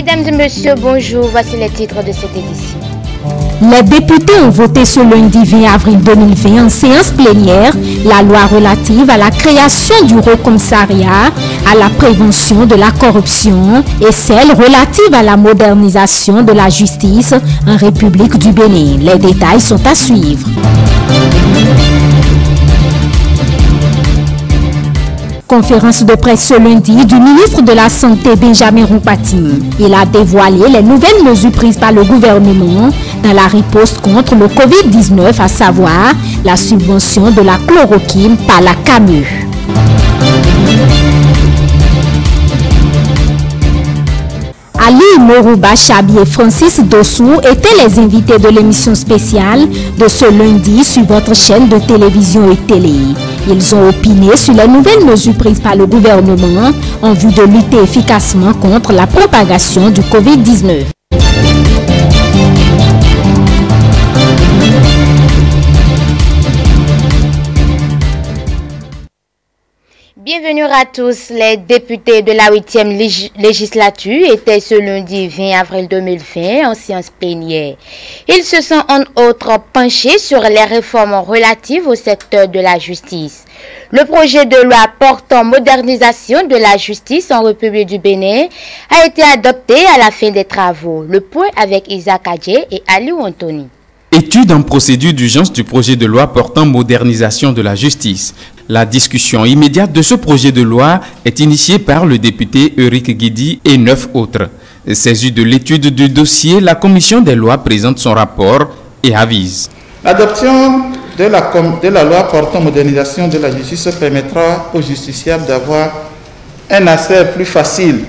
Mesdames et messieurs, bonjour. Voici les titres de cette édition. Les députés ont voté ce lundi 20 avril 2020 en séance plénière la loi relative à la création du Haut Commissariat à la prévention de la corruption et celle relative à la modernisation de la justice en République du Bénin. Les détails sont à suivre. Conférence de presse ce lundi du ministre de la Santé Benjamin Rompati. Il a dévoilé les nouvelles mesures prises par le gouvernement dans la riposte contre le Covid-19, à savoir la subvention de la chloroquine par la CAMU. Ali Morouba Chabi et Francis Dossou étaient les invités de l'émission spéciale de ce lundi sur votre chaîne de télévision et télé. Ils ont opiné sur les nouvelles mesures prises par le gouvernement en vue de lutter efficacement contre la propagation du Covid-19. Bienvenue à tous. Les députés de la 8e législature étaient ce lundi 20 avril 2020 en séance plénière. Ils se sont en outre penchés sur les réformes relatives au secteur de la justice. Le projet de loi portant modernisation de la justice en République du Bénin a été adopté à la fin des travaux. Le point avec Isaac Adjé et Aliou Anthony. Étude en procédure d'urgence du projet de loi portant modernisation de la justice. La discussion immédiate de ce projet de loi est initiée par le député Eric Guidi et 9 autres. Saisie de l'étude du dossier, la commission des lois présente son rapport et avise. L'adoption de la loi portant modernisation de la justice permettra aux justiciables d'avoir un accès plus facile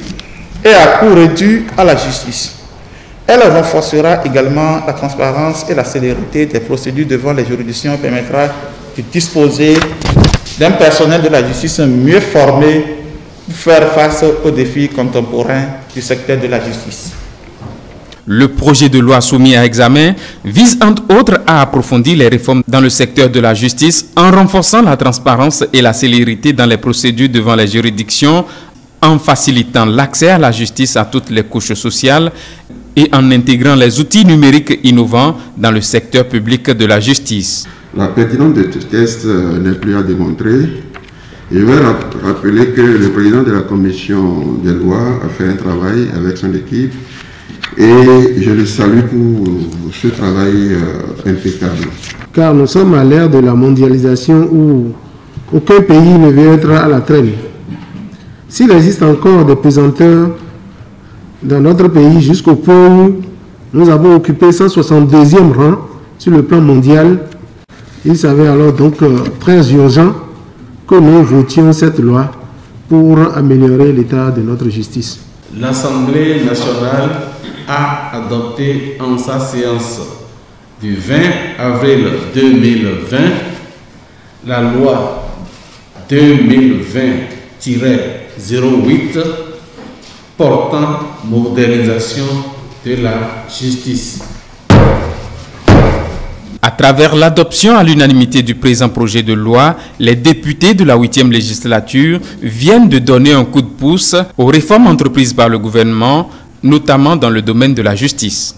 et à coût réduit à la justice. Elle renforcera également la transparence et la célérité des procédures devant les juridictions et permettra de disposer d'un personnel de la justice mieux formé pour faire face aux défis contemporains du secteur de la justice. Le projet de loi soumis à examen vise entre autres à approfondir les réformes dans le secteur de la justice en renforçant la transparence et la célérité dans les procédures devant les juridictions, en facilitant l'accès à la justice à toutes les couches sociales et en intégrant les outils numériques innovants dans le secteur public de la justice. La pertinence de ce texte n'est plus à démontrer. Je vais rappeler que le président de la commission des lois a fait un travail avec son équipe et je le salue pour ce travail impeccable. Car nous sommes à l'ère de la mondialisation où aucun pays ne veut être à la traîne. S'il existe encore des pesanteurs dans notre pays jusqu'au point où nous avons occupé 162e rang sur le plan mondial, il s'avère alors donc très urgent que nous votions cette loi pour améliorer l'état de notre justice. L'Assemblée nationale a adopté en sa séance du 20 avril 2020 la loi 2020-08 portant modernisation de la justice. À travers l'adoption à l'unanimité du présent projet de loi, les députés de la 8e législature viennent de donner un coup de pouce aux réformes entreprises par le gouvernement, notamment dans le domaine de la justice.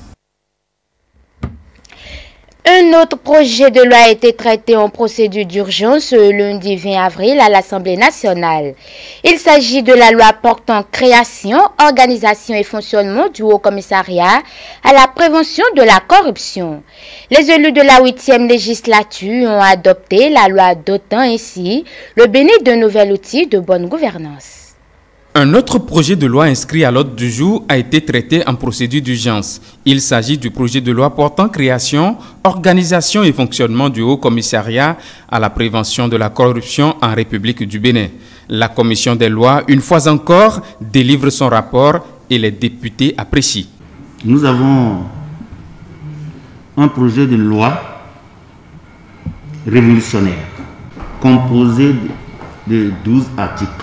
Un autre projet de loi a été traité en procédure d'urgence le lundi 20 avril à l'Assemblée nationale. Il s'agit de la loi portant création, organisation et fonctionnement du Haut Commissariat à la prévention de la corruption. Les élus de la 8e législature ont adopté la loi dotant ainsi le Bénin d'un nouvel outil de bonne gouvernance. Un autre projet de loi inscrit à l'ordre du jour a été traité en procédure d'urgence. Il s'agit du projet de loi portant création, organisation et fonctionnement du Haut Commissariat à la prévention de la corruption en République du Bénin. La commission des lois, une fois encore, délivre son rapport et les députés apprécient. Nous avons un projet de loi révolutionnaire composé de 12 articles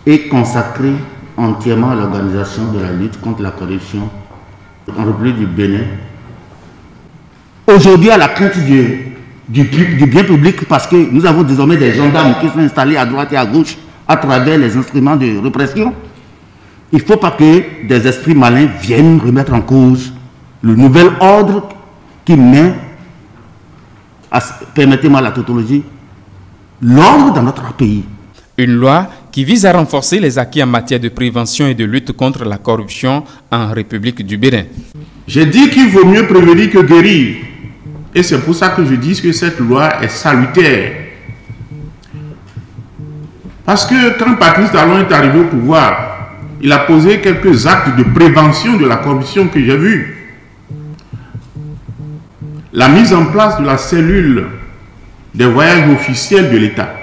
et consacré entièrement à l'organisation de la lutte contre la corruption en République du Bénin. Aujourd'hui, à la crainte du bien public, parce que nous avons désormais des gendarmes qui sont installés à droite et à gauche à travers les instruments de répression, Il ne faut pas que des esprits malins viennent remettre en cause le nouvel ordre qui met, permettez-moi la tautologie, l'ordre dans notre pays. Une loi qui vise à renforcer les acquis en matière de prévention et de lutte contre la corruption en République du Bénin. J'ai dit qu'il vaut mieux prévenir que guérir. Et c'est pour ça que je dis que cette loi est salutaire. Parce que quand Patrice Talon est arrivé au pouvoir, il a posé quelques actes de prévention de la corruption que j'ai vus. La mise en place de la cellule des voyages officiels de l'État.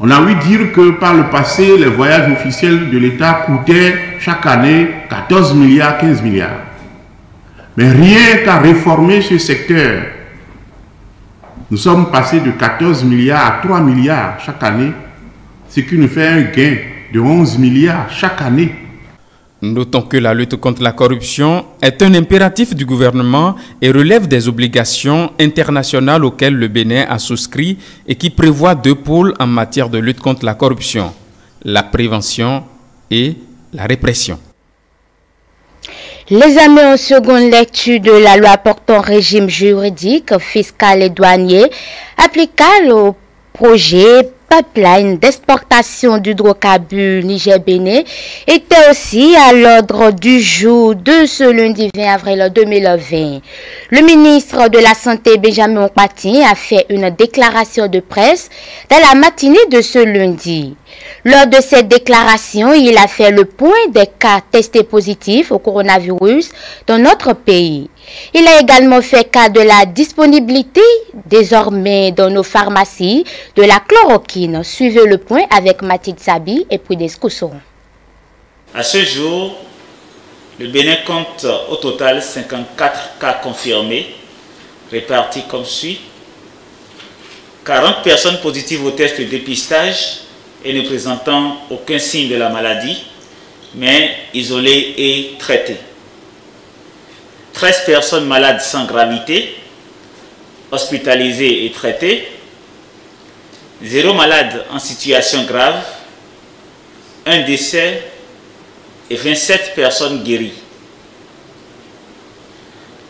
On a ouï dire que par le passé, les voyages officiels de l'État coûtaient chaque année 14 milliards, 15 milliards. Mais rien qu'à réformer ce secteur, nous sommes passés de 14 milliards à 3 milliards chaque année, ce qui nous fait un gain de 11 milliards chaque année. Notons que la lutte contre la corruption est un impératif du gouvernement et relève des obligations internationales auxquelles le Bénin a souscrit et qui prévoient 2 pôles en matière de lutte contre la corruption, la prévention et la répression. L'examen en seconde lecture de la loi portant régime juridique, fiscal et douanier applicable au projet pipeline d'exportation d'hydrocarbures Niger-Bénin était aussi à l'ordre du jour de ce lundi 20 avril 2020. Le ministre de la Santé, Benjamin Okpati, a fait une déclaration de presse dans la matinée de ce lundi. Lors de cette déclaration, il a fait le point des cas testés positifs au coronavirus dans notre pays. Il a également fait cas de la disponibilité désormais dans nos pharmacies de la chloroquine. Suivez le point avec Mathilde Sabi et Prudence Koussoron. À ce jour, le Bénin compte au total 54 cas confirmés, répartis comme suit. 40 personnes positives au test de dépistage et ne présentant aucun signe de la maladie, mais isolées et traitées. 13 personnes malades sans gravité, hospitalisées et traitées. 0 malade en situation grave. 1 décès et 27 personnes guéries.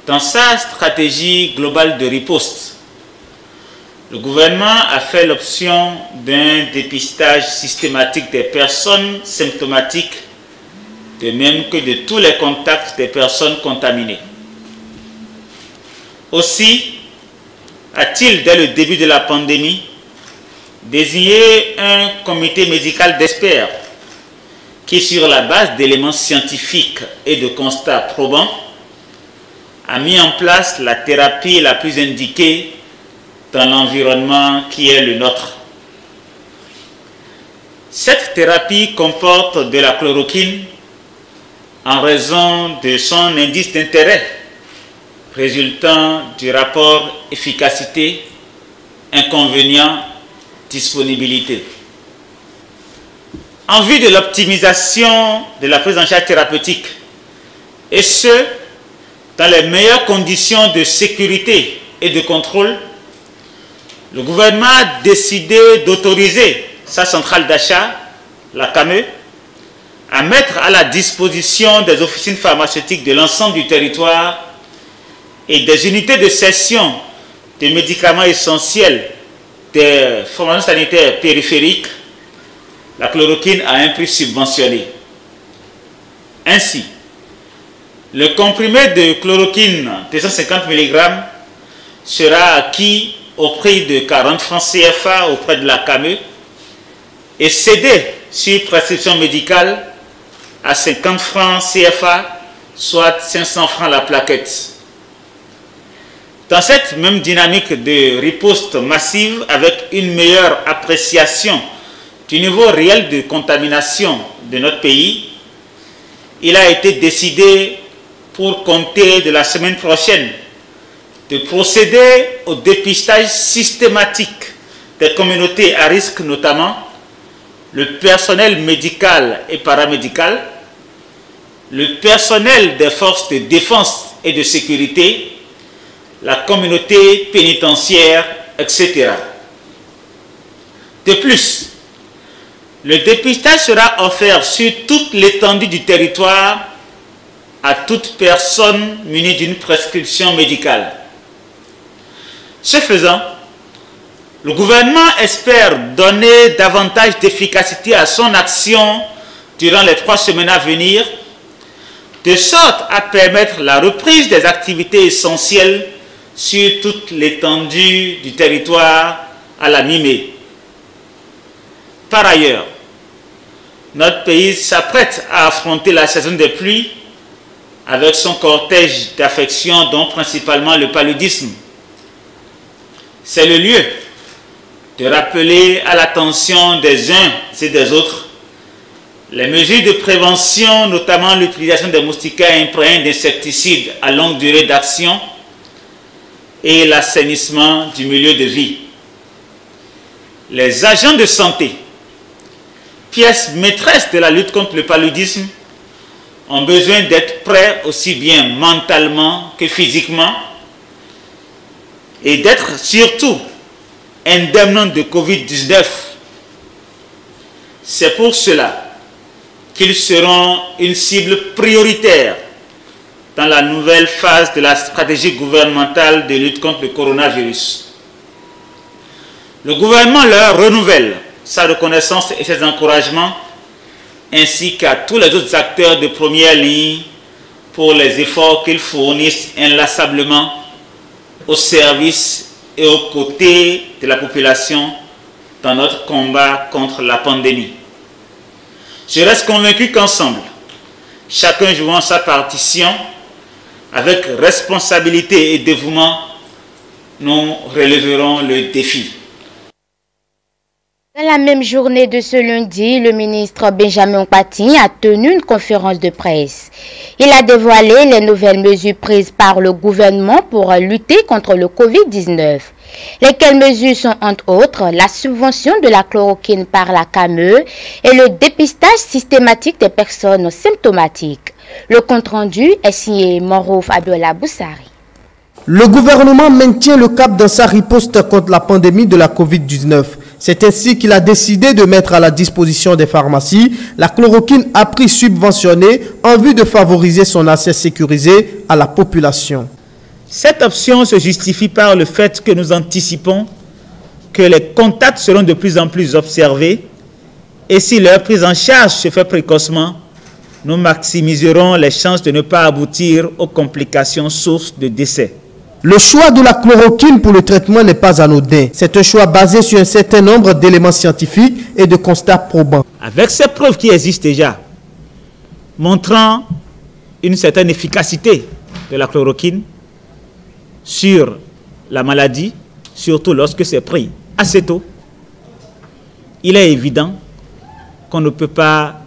Dans sa stratégie globale de riposte, le gouvernement a fait l'option d'un dépistage systématique des personnes symptomatiques, de même que de tous les contacts des personnes contaminées. Aussi, a-t-il, dès le début de la pandémie, désigné un comité médical d'experts qui, sur la base d'éléments scientifiques et de constats probants, a mis en place la thérapie la plus indiquée dans l'environnement qui est le nôtre. Cette thérapie comporte de la chloroquine en raison de son indice d'intérêt résultant du rapport efficacité, inconvénient, disponibilité. En vue de l'optimisation de la prise en charge thérapeutique, et ce, dans les meilleures conditions de sécurité et de contrôle, le gouvernement a décidé d'autoriser sa centrale d'achat, la CAME, à mettre à la disposition des officines pharmaceutiques de l'ensemble du territoire et des unités de cession des médicaments essentiels des formations sanitaires périphériques, la chloroquine à un prix subventionné. Ainsi, le comprimé de chloroquine de 150 mg sera acquis au prix de 40 francs CFA auprès de la CAME et cédé sur prescription médicale à 50 francs CFA, soit 500 francs la plaquette. Dans cette même dynamique de riposte massive avec une meilleure appréciation du niveau réel de contamination de notre pays, il a été décidé pour compter de la semaine prochaine de procéder au dépistage systématique des communautés à risque, notamment le personnel médical et paramédical, le personnel des forces de défense et de sécurité, la communauté pénitentiaire, etc. De plus, Le dépistage sera offert sur toute l'étendue du territoire à toute personne munie d'une prescription médicale. Ce faisant, le gouvernement espère donner davantage d'efficacité à son action durant les 3 semaines à venir, de sorte à permettre la reprise des activités essentielles sur toute l'étendue du territoire à la mi-mai. Par ailleurs, notre pays s'apprête à affronter la saison des pluies avec son cortège d'affections, dont principalement le paludisme. C'est le lieu de rappeler à l'attention des uns et des autres les mesures de prévention, notamment l'utilisation des moustiquaires imprégnés d'insecticides à longue durée d'action et l'assainissement du milieu de vie. Les agents de santé, pièces maîtresses de la lutte contre le paludisme, ont besoin d'être prêts aussi bien mentalement que physiquement et d'être surtout indemnes de Covid-19. C'est pour cela qu'ils seront une cible prioritaire dans la nouvelle phase de la stratégie gouvernementale de lutte contre le coronavirus. Le gouvernement leur renouvelle sa reconnaissance et ses encouragements, ainsi qu'à tous les autres acteurs de première ligne pour les efforts qu'ils fournissent inlassablement au service et aux côtés de la population dans notre combat contre la pandémie. Je reste convaincu qu'ensemble, chacun jouant sa partition, avec responsabilité et dévouement, nous relèverons le défi. Dans la même journée de ce lundi, le ministre Benjamin Nkpati a tenu une conférence de presse. Il a dévoilé les nouvelles mesures prises par le gouvernement pour lutter contre le Covid-19. Lesquelles mesures sont entre autres la subvention de la chloroquine par la CAME et le dépistage systématique des personnes symptomatiques. Le compte-rendu est signé Morouf Abdoula Boussari. Le gouvernement maintient le cap dans sa riposte contre la pandémie de la Covid-19. C'est ainsi qu'il a décidé de mettre à la disposition des pharmacies la chloroquine à prix subventionné en vue de favoriser son accès sécurisé à la population. Cette option se justifie par le fait que nous anticipons que les contacts seront de plus en plus observés et si leur prise en charge se fait précocement, nous maximiserons les chances de ne pas aboutir aux complications sources de décès. Le choix de la chloroquine pour le traitement n'est pas anodin. C'est un choix basé sur un certain nombre d'éléments scientifiques et de constats probants. Avec ces preuves qui existent déjà, montrant une certaine efficacité de la chloroquine sur la maladie, surtout lorsque c'est pris assez tôt, il est évident qu'on ne peut pas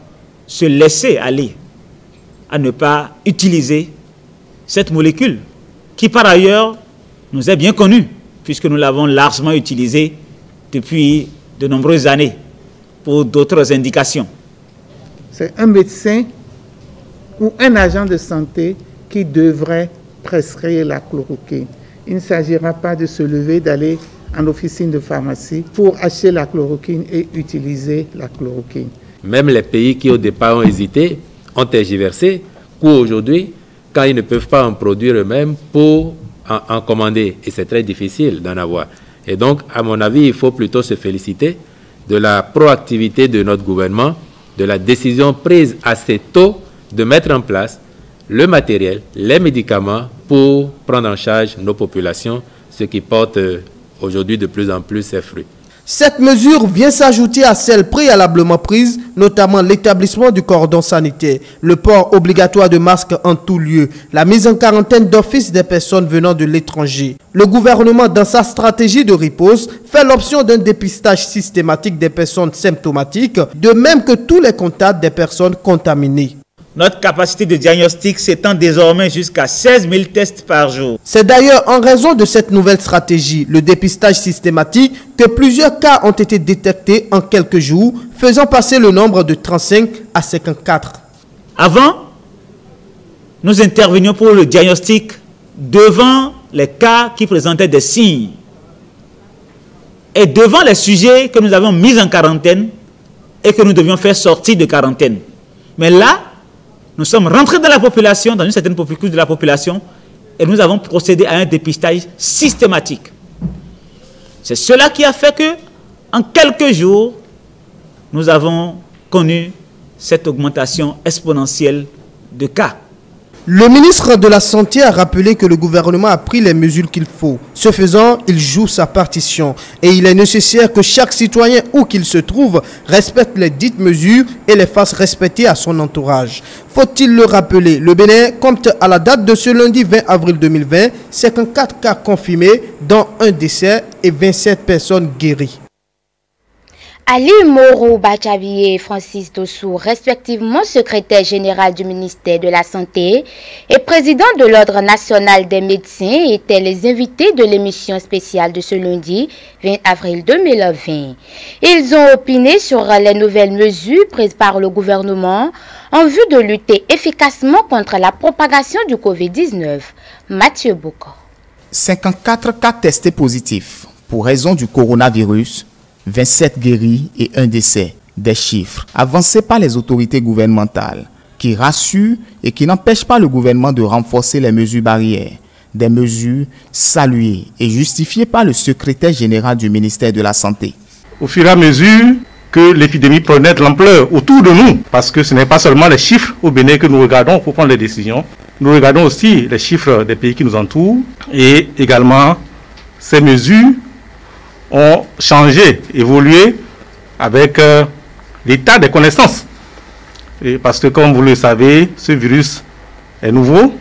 se laisser aller à ne pas utiliser cette molécule qui par ailleurs nous est bien connue puisque nous l'avons largement utilisée depuis de nombreuses années pour d'autres indications. C'est un médecin ou un agent de santé qui devrait prescrire la chloroquine. Il ne s'agira pas de se lever, d'aller en officine de pharmacie pour acheter la chloroquine et utiliser la chloroquine. Même les pays qui au départ ont hésité, ont tergiversé, qu'aujourd'hui, quand ils ne peuvent pas en produire eux-mêmes, pour en commander. Et c'est très difficile d'en avoir. Et donc, à mon avis, il faut plutôt se féliciter de la proactivité de notre gouvernement, de la décision prise assez tôt de mettre en place le matériel, les médicaments pour prendre en charge nos populations, ce qui porte aujourd'hui de plus en plus ses fruits. Cette mesure vient s'ajouter à celles préalablement prises, notamment l'établissement du cordon sanitaire, le port obligatoire de masques en tout lieu, la mise en quarantaine d'office des personnes venant de l'étranger. Le gouvernement, dans sa stratégie de riposte, fait l'option d'un dépistage systématique des personnes symptomatiques, de même que tous les contacts des personnes contaminées. Notre capacité de diagnostic s'étend désormais jusqu'à 16 000 tests par jour. C'est d'ailleurs en raison de cette nouvelle stratégie, le dépistage systématique, que plusieurs cas ont été détectés en quelques jours, faisant passer le nombre de 35 à 54. Avant, nous intervenions pour le diagnostic devant les cas qui présentaient des signes. Et devant les sujets que nous avons mis en quarantaine, et que nous devions faire sortir de quarantaine. Mais là, nous sommes rentrés dans la population, dans une certaine couche de la population, et nous avons procédé à un dépistage systématique. C'est cela qui a fait que, en quelques jours, nous avons connu cette augmentation exponentielle de cas. Le ministre de la Santé a rappelé que le gouvernement a pris les mesures qu'il faut. Ce faisant, il joue sa partition. Et il est nécessaire que chaque citoyen, où qu'il se trouve, respecte les dites mesures et les fasse respecter à son entourage. Faut-il le rappeler, le Bénin compte à la date de ce lundi 20 avril 2020, 54 cas confirmés, dont un décès et 27 personnes guéries. Ali Moro Bachabi et Francis Dossou, respectivement secrétaire général du ministère de la Santé et président de l'Ordre national des médecins, étaient les invités de l'émission spéciale de ce lundi 20 avril 2020. Ils ont opiné sur les nouvelles mesures prises par le gouvernement en vue de lutter efficacement contre la propagation du Covid-19. Mathieu Bouka. 54 cas testés positifs pour raison du coronavirus, 27 guéris et un décès. Des chiffres avancés par les autorités gouvernementales qui rassurent et qui n'empêchent pas le gouvernement de renforcer les mesures barrières. Des mesures saluées et justifiées par le secrétaire général du ministère de la Santé. Au fur et à mesure que l'épidémie prenait de l'ampleur autour de nous, parce que ce n'est pas seulement les chiffres au Bénin que nous regardons pour prendre les décisions, nous regardons aussi les chiffres des pays qui nous entourent et également ces mesures ont changé, évolué avec l'état des connaissances. Et parce que comme vous le savez, ce virus est nouveau,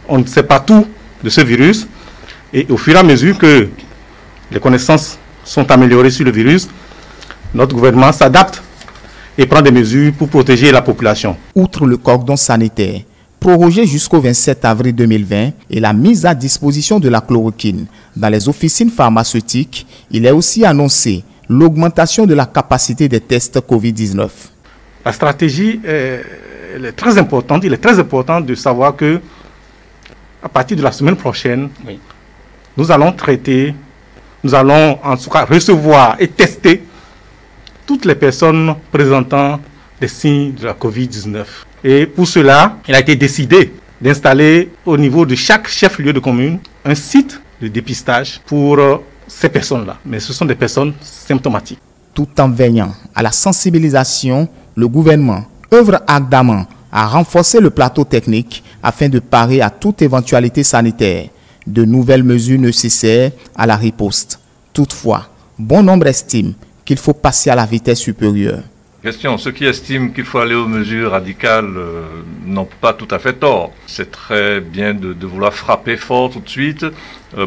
on ne sait pas tout de ce virus, et au fur et à mesure que les connaissances sont améliorées sur le virus, notre gouvernement s'adapte et prend des mesures pour protéger la population. Outre le cordon sanitaire, prorogé jusqu'au 27 avril 2020 et la mise à disposition de la chloroquine dans les officines pharmaceutiques, il est aussi annoncé l'augmentation de la capacité des tests Covid-19. La stratégie elle est très importante. Il est très important de savoir que à partir de la semaine prochaine, nous allons traiter, nous allons en tout cas recevoir et tester toutes les personnes présentant des signes de la Covid-19. Et pour cela, il a été décidé d'installer au niveau de chaque chef-lieu de commune un site de dépistage pour ces personnes-là. Mais ce sont des personnes symptomatiques. Tout en veillant à la sensibilisation, le gouvernement œuvre ardemment à renforcer le plateau technique afin de parer à toute éventualité sanitaire. De nouvelles mesures nécessaires à la riposte. Toutefois, bon nombre estiment qu'il faut passer à la vitesse supérieure. Ceux qui estiment qu'il faut aller aux mesures radicales n'ont pas tout à fait tort. C'est très bien de vouloir frapper fort tout de suite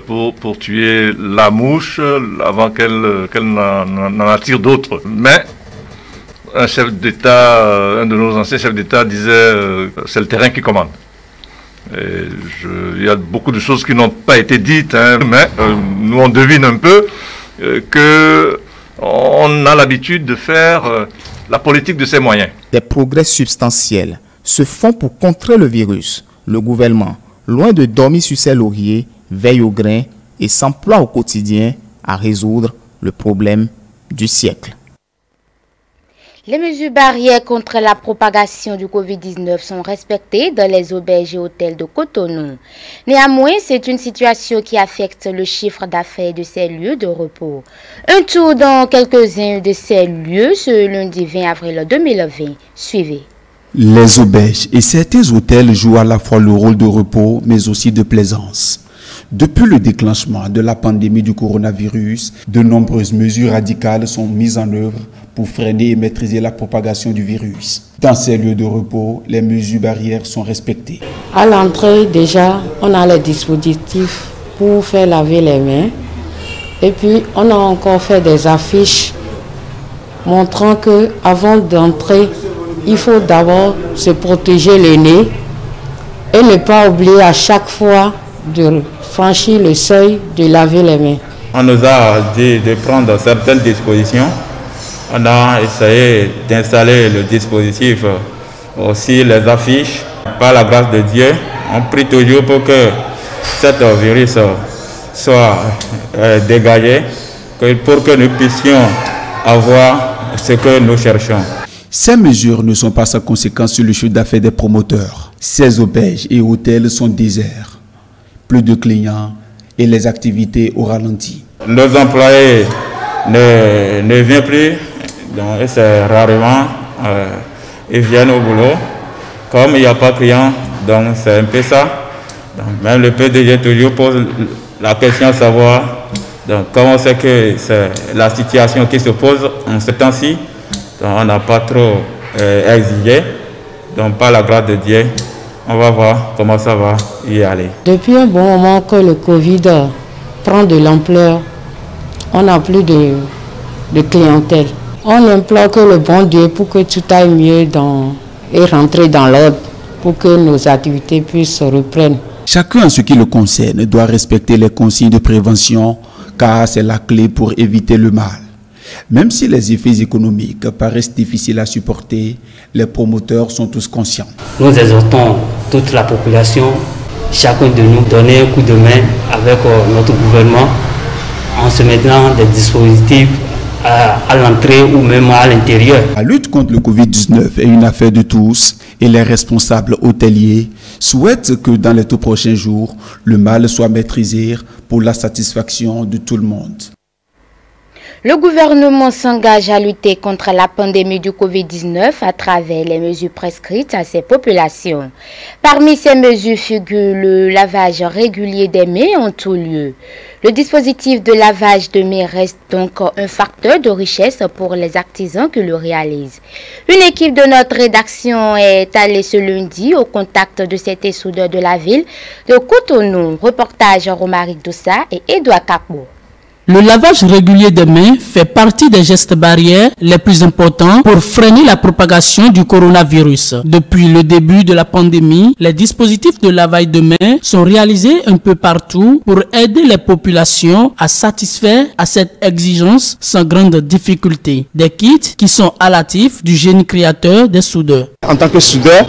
pour tuer la mouche avant qu'elle n'en attire d'autres. Mais un chef d'État, un de nos anciens chefs d'État disait c'est le terrain qui commande. Il y a beaucoup de choses qui n'ont pas été dites, mais nous on devine un peu qu'on a l'habitude de faire la politique de ses moyens. Des progrès substantiels se font pour contrer le virus. Le gouvernement, loin de dormir sur ses lauriers, veille au grain et s'emploie au quotidien à résoudre le problème du siècle. Les mesures barrières contre la propagation du Covid-19 sont respectées dans les auberges et hôtels de Cotonou. Néanmoins, c'est une situation qui affecte le chiffre d'affaires de ces lieux de repos. Un tour dans quelques-uns de ces lieux ce lundi 20 avril 2020. Suivez. Les auberges et certains hôtels jouent à la fois le rôle de repos mais aussi de plaisance. Depuis le déclenchement de la pandémie du coronavirus, de nombreuses mesures radicales sont mises en œuvre pour freiner et maîtriser la propagation du virus. Dans ces lieux de repos, les mesures barrières sont respectées. À l'entrée, déjà, on a les dispositifs pour faire laver les mains. Et puis, on a encore fait des affiches montrant qu'avant d'entrer, il faut d'abord se protéger le nez et ne pas oublier à chaque fois de franchir le seuil, de laver les mains. On nous a dit de prendre certaines dispositions. On a essayé d'installer le dispositif, aussi les affiches. Par la grâce de Dieu, on prie toujours pour que cet virus soit dégagé, pour que nous puissions avoir ce que nous cherchons. Ces mesures ne sont pas sans conséquence sur le chiffre d'affaires des promoteurs. Ces auberges et hôtels sont déserts. Plus de clients et les activités au ralenti. Nos employés ne viennent plus, donc c'est rarement, ils viennent au boulot. Comme il n'y a pas de clients, donc c'est un peu ça. Donc même le PDG toujours pose la question de savoir donc, comment c'est que c'est la situation qui se pose en ce temps-ci. Donc on n'a pas trop exigé. Donc par la grâce de Dieu, on va voir comment ça va y aller. Depuis un bon moment que le Covid prend de l'ampleur, on n'a plus de clientèle. On implore que le bon Dieu pour que tout aille mieux et rentrer dans l'ordre pour que nos activités puissent se reprendre. Chacun en ce qui le concerne doit respecter les consignes de prévention car c'est la clé pour éviter le mal. Même si les effets économiques paraissent difficiles à supporter, les promoteurs sont tous conscients. Nous exhortons toute la population, chacun de nous, donner un coup de main avec notre gouvernement en se mettant des dispositifs à l'entrée ou même à l'intérieur. La lutte contre le Covid-19 est une affaire de tous et les responsables hôteliers souhaitent que dans les tout prochains jours, le mal soit maîtrisé pour la satisfaction de tout le monde. Le gouvernement s'engage à lutter contre la pandémie du Covid-19 à travers les mesures prescrites à ces populations. Parmi ces mesures figure le lavage régulier des mains en tout lieu. Le dispositif de lavage de mains reste donc un facteur de richesse pour les artisans qui le réalisent. Une équipe de notre rédaction est allée ce lundi au contact de cet soudeur de la ville de Cotonou. Reportage Romaric Doussa et Edouard Kapo. Le lavage régulier des mains fait partie des gestes barrières les plus importants pour freiner la propagation du coronavirus. Depuis le début de la pandémie, les dispositifs de lavage de mains sont réalisés un peu partout pour aider les populations à satisfaire à cette exigence sans grande difficulté. Des kits qui sont à l'actif du génie créateur des soudeurs. En tant que soudeur,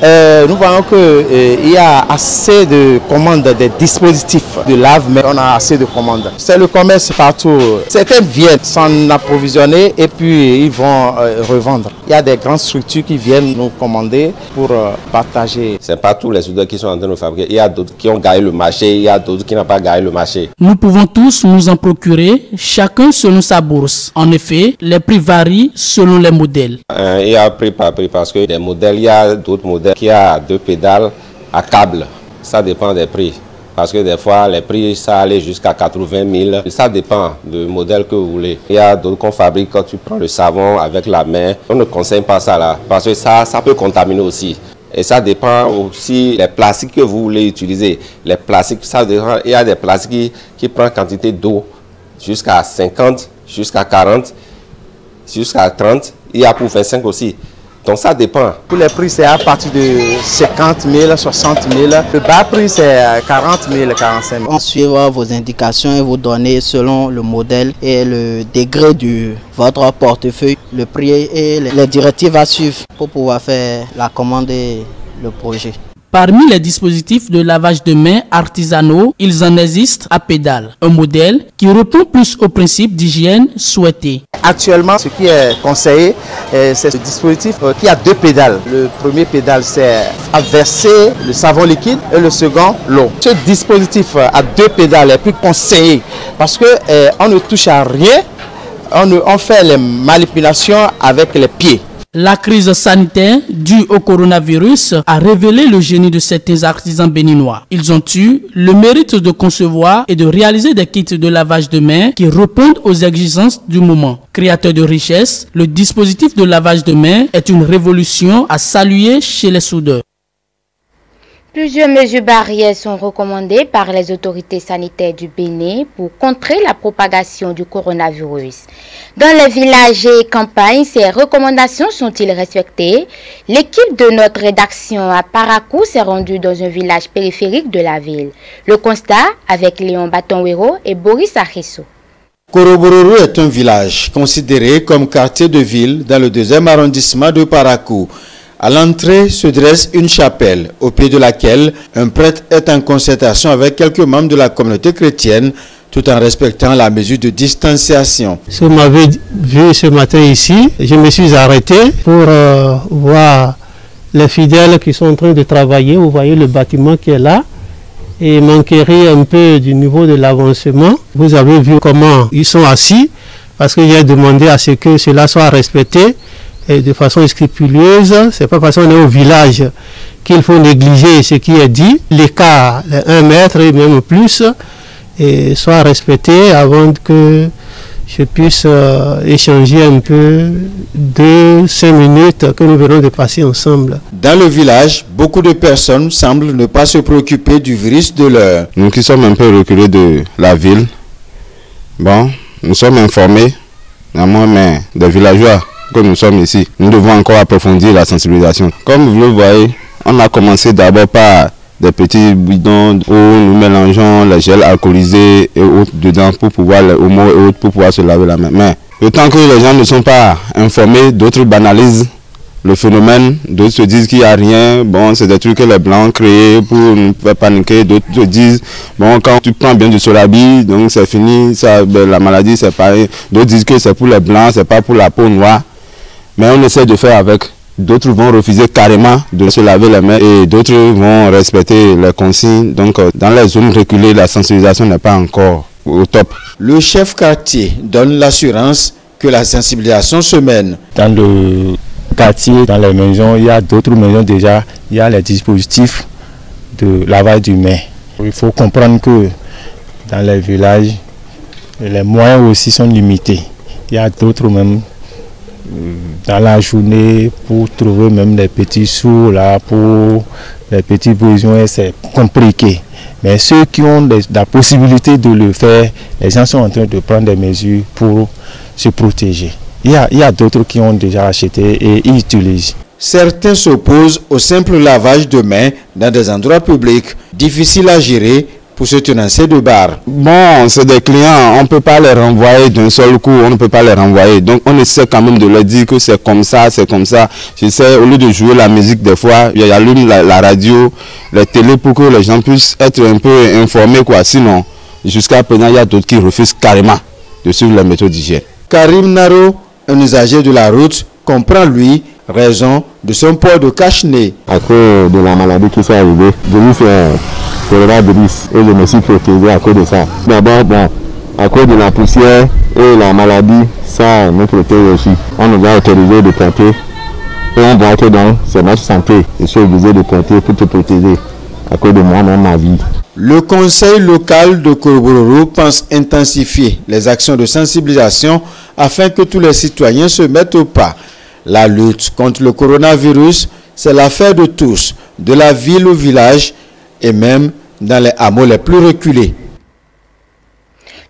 nous voyons qu'il y a assez de commandes des dispositifs de lave-mains. On a assez de commandes. C'est le commerce partout. Certains viennent s'en approvisionner et puis ils vont revendre. Il y a des grandes structures qui viennent nous commander pour partager. Ce n'est pas tous les soudeurs qui sont en train de fabriquer. Il y a d'autres qui ont gagné le marché, il y a d'autres qui n'ont pas gagné le marché. Nous pouvons tous nous en procurer, chacun selon sa bourse. En effet, les prix varient selon les modèles. Il y a prix par prix parce que des modèles, il y a d'autres modèles qui ont 2 pédales à câble. Ça dépend des prix. Parce que des fois, les prix, ça allait jusqu'à 80 000. Ça dépend du modèle que vous voulez. Il y a d'autres qu'on fabrique quand tu prends le savon avec la main. On ne conseille pas ça là, parce que ça peut contaminer aussi. Et ça dépend aussi des plastiques que vous voulez utiliser. Les plastiques, ça dépend. Il y a des plastiques qui prennent quantité d'eau jusqu'à 50, jusqu'à 40, jusqu'à 30. Il y a pour 25 aussi. Donc ça dépend. Pour les prix, c'est à partir de 50 000, 60 000. Le bas prix, c'est 40 000, 45 000. On suit vos indications et vos données selon le modèle et le degré de votre portefeuille, le prix et les directives à suivre pour pouvoir faire la commande et le projet. Parmi les dispositifs de lavage de mains artisanaux, ils en existent à pédale, un modèle qui répond plus aux principes d'hygiène souhaités. Actuellement, ce qui est conseillé, c'est ce dispositif qui a 2 pédales. Le premier pédale, c'est à verser le savon liquide et le second, l'eau. Ce dispositif à 2 pédales est plus conseillé parce qu'on ne touche à rien, on fait les manipulations avec les pieds. La crise sanitaire due au coronavirus a révélé le génie de certains artisans béninois. Ils ont eu le mérite de concevoir et de réaliser des kits de lavage de mains qui répondent aux exigences du moment. Créateur de richesse, le dispositif de lavage de mains est une révolution à saluer chez les soudeurs. Plusieurs mesures barrières sont recommandées par les autorités sanitaires du Bénin pour contrer la propagation du coronavirus. Dans les villages et campagnes, ces recommandations sont-ils respectées? L'équipe de notre rédaction à Parakou s'est rendue dans un village périphérique de la ville. Le constat avec Léon Batonwero et Boris Achisso. Korobororo est un village considéré comme quartier de ville dans le 2e arrondissement de Parakou. À l'entrée se dresse une chapelle, au pied de laquelle un prêtre est en concertation avec quelques membres de la communauté chrétienne tout en respectant la mesure de distanciation. Si vous m'avez vu ce matin ici, je me suis arrêté pour voir les fidèles qui sont en train de travailler. Vous voyez le bâtiment qui est là et m'enquérir un peu du niveau de l'avancement. Vous avez vu comment ils sont assis parce que j'ai demandé à ce que cela soit respecté et de façon scrupuleuse. C'est pas parce qu'on est au village qu'il faut négliger ce qui est dit. L'écart, les 1 mètre et même plus, et soit respecté avant que je puisse échanger un peu de 5 minutes que nous venons de passer ensemble. Dans le village, beaucoup de personnes semblent ne pas se préoccuper du virus de l'heure. Nous qui sommes un peu reculés de la ville, bon, nous sommes informés, mais des villageois que nous sommes ici, nous devons encore approfondir la sensibilisation. Comme vous le voyez, on a commencé d'abord par des petits bidons où nous mélangeons les gels alcoolisés et autres dedans pour pouvoir, les homos et autres pour pouvoir se laver la main. Mais autant que les gens ne sont pas informés, d'autres banalisent le phénomène, d'autres se disent qu'il n'y a rien, bon c'est des trucs que les blancs ont créés pour nous faire paniquer, d'autres se disent bon quand tu prends bien du Solabi, donc c'est fini, ça, ben, la maladie c'est pareil, d'autres disent que c'est pour les blancs, c'est pas pour la peau noire, mais on essaie de faire avec. D'autres vont refuser carrément de se laver les mains et d'autres vont respecter les consignes. Donc dans les zones reculées, la sensibilisation n'est pas encore au top. Le chef quartier donne l'assurance que la sensibilisation se mène. Dans le quartier, dans les maisons, il y a d'autres maisons déjà, il y a les dispositifs de lavage du main. Il faut comprendre que dans les villages, les moyens aussi sont limités. Il y a d'autres même dans la journée pour trouver même les petits sous là pour les petits besoins, c'est compliqué. Mais ceux qui ont la possibilité de le faire, les gens sont en train de prendre des mesures pour se protéger. Il y a d'autres qui ont déjà acheté et ils utilisent. Certains s'opposent au simple lavage de mains dans des endroits publics, difficiles à gérer pour ce tenancier de bar. Bon, c'est des clients, on ne peut pas les renvoyer d'un seul coup, on ne peut pas les renvoyer. Donc on essaie quand même de leur dire que c'est comme ça, c'est comme ça. J'essaie, au lieu de jouer la musique des fois, il y a la radio, la télé pour que les gens puissent être un peu informés quoi. Sinon, jusqu'à présent, il y a d'autres qui refusent carrément de suivre les méthodes d'hygiène. Karim Naro, un usager de la route, comprend lui raison de son port de cache-nez. À cause de la maladie qui s'est arrivée, je lui fais coronavirus et je me suis protégé à cause de ça. D'abord, bon, à cause de la poussière et la maladie, ça nous protège aussi. On nous a autorisé de porter et on voit que donc c'est notre santé. Je suis obligé de porter pour te protéger à cause de moi-même, ma vie. Le conseil local de Korobororo pense intensifier les actions de sensibilisation afin que tous les citoyens se mettent au pas. La lutte contre le coronavirus, c'est l'affaire de tous, de la ville au village et même dans les hameaux les plus reculés.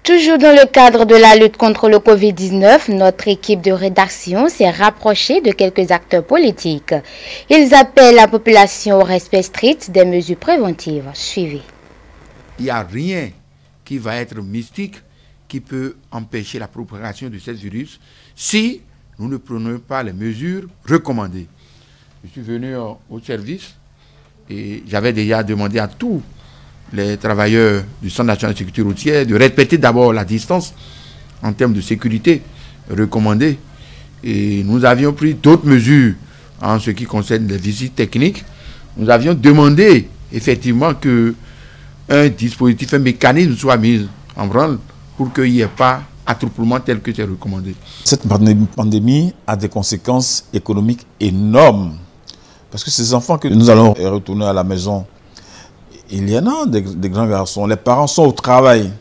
Toujours dans le cadre de la lutte contre le Covid-19, notre équipe de rédaction s'est rapprochée de quelques acteurs politiques. Ils appellent la population au respect strict des mesures préventives. Suivez. Il n'y a rien qui va être mystique qui peut empêcher la propagation de ce virus si nous ne prenons pas les mesures recommandées. Je suis venu au service et j'avais déjà demandé à tous les travailleurs du Centre national de sécurité routière de respecter d'abord la distance en termes de sécurité recommandée. Et nous avions pris d'autres mesures en ce qui concerne les visites techniques. Nous avions demandé effectivement que un dispositif, un mécanisme soit mis en branle pour qu'il n'y ait pas attroupement tel que c'est recommandé. Cette pandémie a des conséquences économiques énormes. Parce que ces enfants que nous allons retourner à la maison, il y en a des grands garçons. Les parents sont au travail.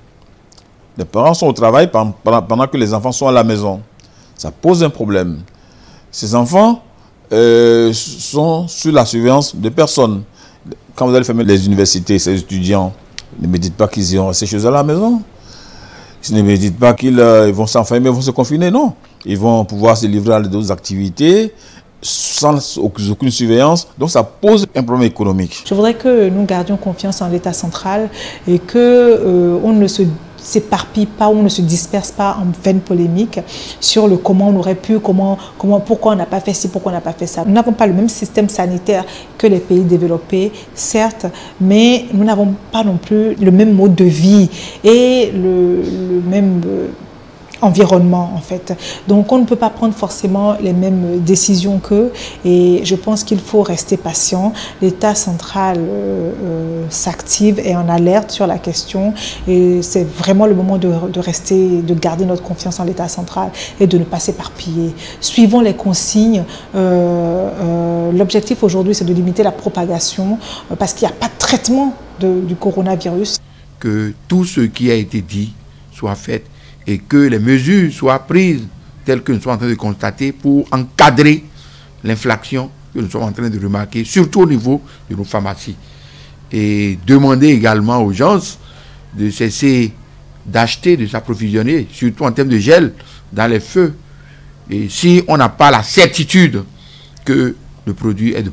Les parents sont au travail pendant que les enfants sont à la maison. Ça pose un problème. Ces enfants sont sous la surveillance de personnes. Quand vous allez fermer les universités, ces étudiants, ne me dites pas qu'ils iront rester chez eux à la maison. Ne me dites pas qu'ils vont s'enfermer, vont se confiner, non. Ils vont pouvoir se livrer à d'autres activités sans aucune surveillance. Donc ça pose un problème économique. Je voudrais que nous gardions confiance en l'État central et qu'on ne se s'éparpille pas, on ne se disperse pas en vaines polémiques sur le comment on aurait pu, pourquoi on n'a pas fait ci, pourquoi on n'a pas fait ça. Nous n'avons pas le même système sanitaire que les pays développés, certes, mais nous n'avons pas non plus le même mode de vie et le même environnement en fait. Donc on ne peut pas prendre forcément les mêmes décisions qu'eux et je pense qu'il faut rester patient. L'État central s'active et en alerte sur la question et c'est vraiment le moment de garder notre confiance en l'État central et de ne pas s'éparpiller. Suivons les consignes. L'objectif aujourd'hui c'est de limiter la propagation parce qu'il n'y a pas de traitement du coronavirus. Que tout ce qui a été dit soit fait et que les mesures soient prises telles que nous sommes en train de constater pour encadrer l'inflation que nous sommes en train de remarquer, surtout au niveau de nos pharmacies. Et demander également aux gens de cesser d'acheter, de s'approvisionner, surtout en termes de gel, dans les feux. Et si on n'a pas la certitude que le produit est de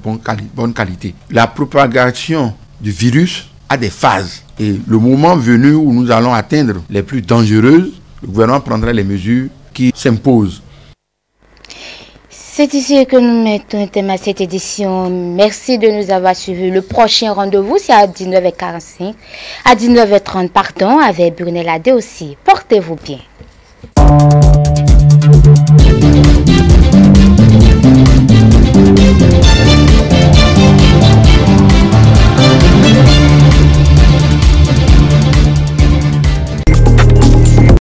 bonne qualité. La propagation du virus a des phases. Et le moment venu où nous allons atteindre les plus dangereuses, le gouvernement prendra les mesures qui s'imposent. C'est ici que nous mettons un thème à cette édition. Merci de nous avoir suivis. Le prochain rendez-vous, c'est à 19h45, à 19h30, pardon, avec Brunel Adé aussi. Portez-vous bien.